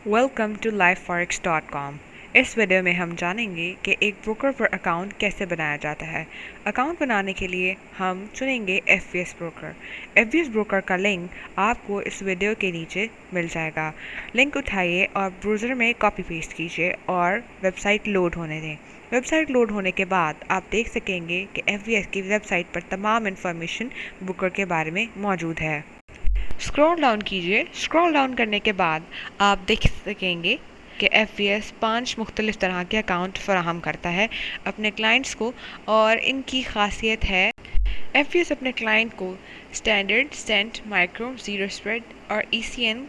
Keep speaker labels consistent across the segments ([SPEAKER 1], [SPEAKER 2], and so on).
[SPEAKER 1] Welcome to liveforex.com। इस video में हम जानेंगे कि एक ब्रोकर पर अकाउंट कैसे बनाया जाता है। अकाउंट बनाने के लिए हम चुनेंगे FBS ब्रोकर। FBS ब्रोकर का लिंक आपको इस वीडियो के नीचे मिल जाएगा। लिंक उठाइए और ब्राउज़र में कॉपी पेस्ट कीजिए और वेबसाइट लोड होने दें। वेबसाइट लोड होने के बाद आप देख सकेंगे कि FBS की वेबसाइट पर तमाम इन्फॉर्मेशन ब्रोकर के बारे में मौजूद है। स्क्रॉल डाउन कीजिए। स्क्रॉल डाउन करने के बाद आप देख सकेंगे कि FBS 5 मुख्तलिफ तरह के अकाउंट फराहम करता है अपने क्लाइंट्स को, और इनकी खासियत है FBS अपने क्लाइंट को standard, cent, micro, zero spread और ECN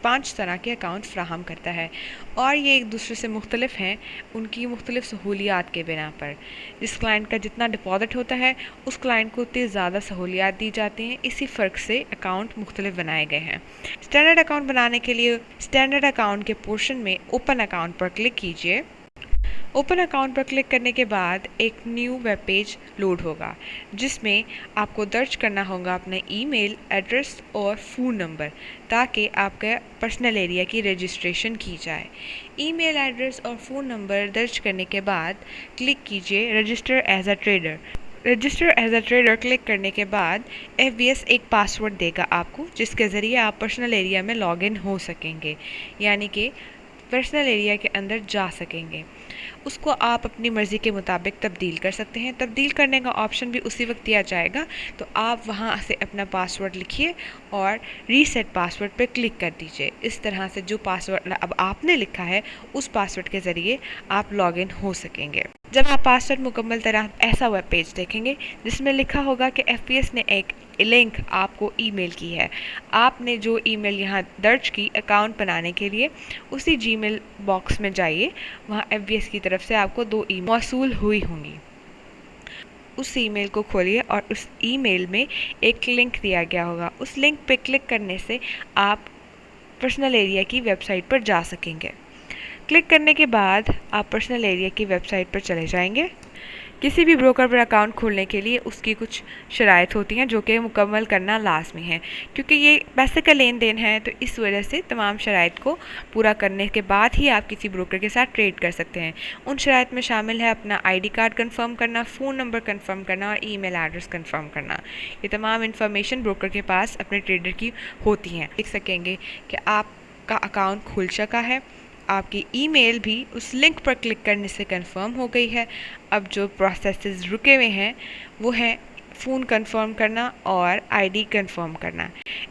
[SPEAKER 1] 5 तरह के अकाउंट फ्राहम करता है, और ये एक दूसरे से मुख्तलिफ हैं उनकी मुख्तलिफ सहूलियात के बिना पर। जिस क्लाइंट का जितना डिपॉजिट होता है उस क्लाइंट को उतनी ज़्यादा सहूलियात दी जाती हैं। इसी फ़र्क से अकाउंट मुख्तलिफ बनाए गए हैं। स्टैंडर्ड अकाउंट बनाने के लिए स्टैंडर्ड अकाउंट के पोर्शन में ओपन अकाउंट पर क्लिक कीजिए। ओपन अकाउंट पर क्लिक करने के बाद एक न्यू वेब पेज लोड होगा, जिसमें आपको दर्ज करना होगा अपना ईमेल एड्रेस और फ़ोन नंबर, ताकि आपका पर्सनल एरिया की रजिस्ट्रेशन की जाए। ईमेल एड्रेस और फ़ोन नंबर दर्ज करने के बाद क्लिक कीजिए register as a trader. Register as a trader click करने के बाद FBS एक पासवर्ड देगा आपको, जिसके ज़रिए आप पर्सनल एरिया में लॉगिन हो सकेंगे, यानी कि पर्सनल एरिया के अंदर जा सकेंगे। उसको आप अपनी मर्ज़ी के मुताबिक तब्दील कर सकते हैं। तब्दील करने का ऑप्शन भी उसी वक्त दिया जाएगा, तो आप वहां से अपना पासवर्ड लिखिए और रीसेट पासवर्ड पर क्लिक कर दीजिए। इस तरह से जो पासवर्ड अब आपने लिखा है उस पासवर्ड के ज़रिए आप लॉगिन हो सकेंगे। जब आप पासवर्ड मुकम्मल तरह ऐसा वेब पेज देखेंगे जिसमें लिखा होगा कि FBS ने एक लिंक आपको ईमेल की है। आपने जो ईमेल यहाँ दर्ज की अकाउंट बनाने के लिए, उसी जीमेल बॉक्स में जाइए। वहाँ FBS की तरफ से आपको 2 ईमेल मौसूल हुई होंगी। उस ईमेल को खोलिए और उस ईमेल में एक लिंक दिया गया होगा। उस लिंक पे क्लिक करने से आप पर्सनल एरिया की वेबसाइट पर जा सकेंगे। क्लिक करने के बाद आप पर्सनल एरिया की वेबसाइट पर चले जाएंगे। किसी भी ब्रोकर पर अकाउंट खोलने के लिए उसकी कुछ शराइत होती हैं जो कि मुकम्मल करना लाजमी है, क्योंकि ये पैसे का लेन देन है। तो इस वजह से तमाम शराइत को पूरा करने के बाद ही आप किसी ब्रोकर के साथ ट्रेड कर सकते हैं। उन शराइत में शामिल है अपना ID कार्ड कंफर्म करना, फ़ोन नंबर कंफर्म करना और ईमेल एड्रेस कंफर्म करना। ये तमाम इन्फॉर्मेशन ब्रोकर के पास अपने ट्रेडर की होती हैं। देख सकेंगे कि आपका अकाउंट खुल चुका है। आपकी ईमेल भी उस लिंक पर क्लिक करने से कंफर्म हो गई है। अब जो प्रोसेसेस रुके हुए हैं वो हैं फ़ोन कंफर्म करना और ID कंफर्म करना।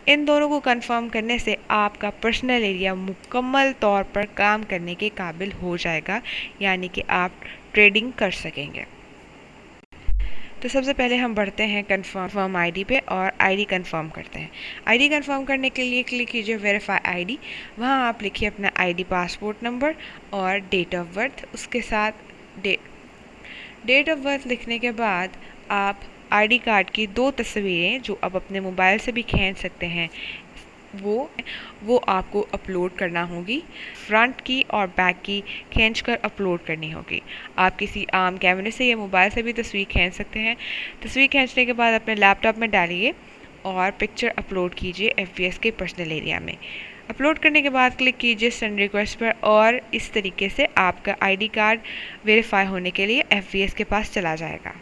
[SPEAKER 1] इन दोनों को कंफर्म करने से आपका पर्सनल एरिया मुकम्मल तौर पर काम करने के काबिल हो जाएगा, यानी कि आप ट्रेडिंग कर सकेंगे। तो सबसे पहले हम बढ़ते हैं कंफर्म ID पे और ID कंफर्म करते हैं। ID कंफर्म करने के लिए क्लिक कीजिए वेरीफाई ID। वहाँ आप लिखिए अपना ID पासपोर्ट नंबर और डेट ऑफ बर्थ। उसके साथ डेट ऑफ बर्थ लिखने के बाद आप ID कार्ड की 2 तस्वीरें जो आप अपने मोबाइल से भी खींच सकते हैं वो आपको अपलोड करना होगी। फ्रंट की और बैक की खींचकर अपलोड करनी होगी। आप किसी आम कैमरे से या मोबाइल से भी तस्वीर खींच सकते हैं। तस्वीर खींचने के बाद अपने लैपटॉप में डालिए और पिक्चर अपलोड कीजिए FBS के पर्सनल एरिया में। अपलोड करने के बाद क्लिक कीजिए सेंड रिक्वेस्ट पर, और इस तरीके से आपका ID कार्ड वेरीफाई होने के लिए FBS के पास चला जाएगा।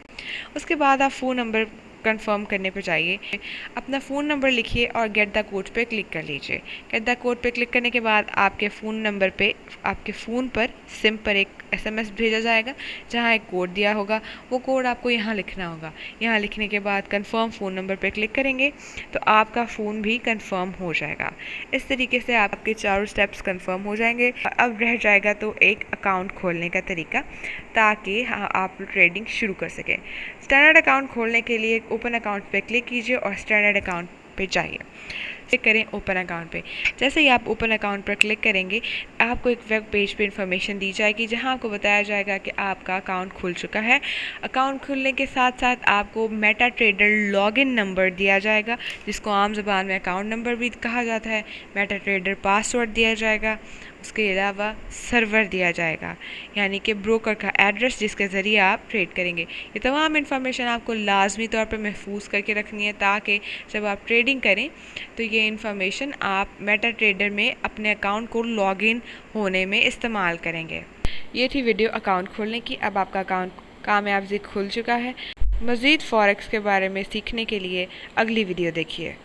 [SPEAKER 1] उसके बाद आप फ़ोन नंबर कंफर्म करने पर जाइए। अपना फ़ोन नंबर लिखिए और गेट द कोड पे क्लिक कर लीजिए। गेट द कोड पे क्लिक करने के बाद आपके फ़ोन नंबर पे आपके फ़ोन पर सिम पर एक SMS भेजा जाएगा, जहां एक कोड दिया होगा। वो कोड आपको यहाँ लिखना होगा। यहाँ लिखने के बाद कंफर्म फ़ोन नंबर पे क्लिक करेंगे तो आपका फ़ोन भी कंफर्म हो जाएगा। इस तरीके से आपके चारों स्टेप्स कंफर्म हो जाएंगे। अब रह जाएगा तो एक अकाउंट खोलने का तरीका, ताकि आप ट्रेडिंग शुरू कर सकें। स्टैंडर्ड अकाउंट खोलने के लिए ओपन अकाउंट पे क्लिक कीजिए और स्टैंडर्ड अकाउंट पे जाइए। क्लिक करें ओपन अकाउंट पे। जैसे ही आप ओपन अकाउंट पर क्लिक करेंगे आपको एक वेब पेज पे इंफॉर्मेशन दी जाएगी, जहां आपको बताया जाएगा कि आपका अकाउंट खुल चुका है। अकाउंट खुलने के साथ साथ आपको मेटा ट्रेडर लॉगिन नंबर दिया जाएगा, जिसको आम ज़बान में अकाउंट नंबर भी कहा जाता है। मेटा ट्रेडर पासवर्ड दिया जाएगा। उसके अलावा सर्वर दिया जाएगा, यानी कि ब्रोकर का एड्रेस जिसके ज़रिए आप ट्रेड करेंगे। ये तमाम इन्फॉर्मेशन आपको लाजमी तौर पर महफूज करके रखनी है, ताकि जब आप ट्रेडिंग करें तो ये ये इन्फॉर्मेशन आप मेटा ट्रेडर में अपने अकाउंट को लॉगिन होने में इस्तेमाल करेंगे। ये थी वीडियो अकाउंट खोलने की। अब आपका अकाउंट कामयाबी से खुल चुका है। मज़ीद फॉरेक्स के बारे में सीखने के लिए अगली वीडियो देखिए।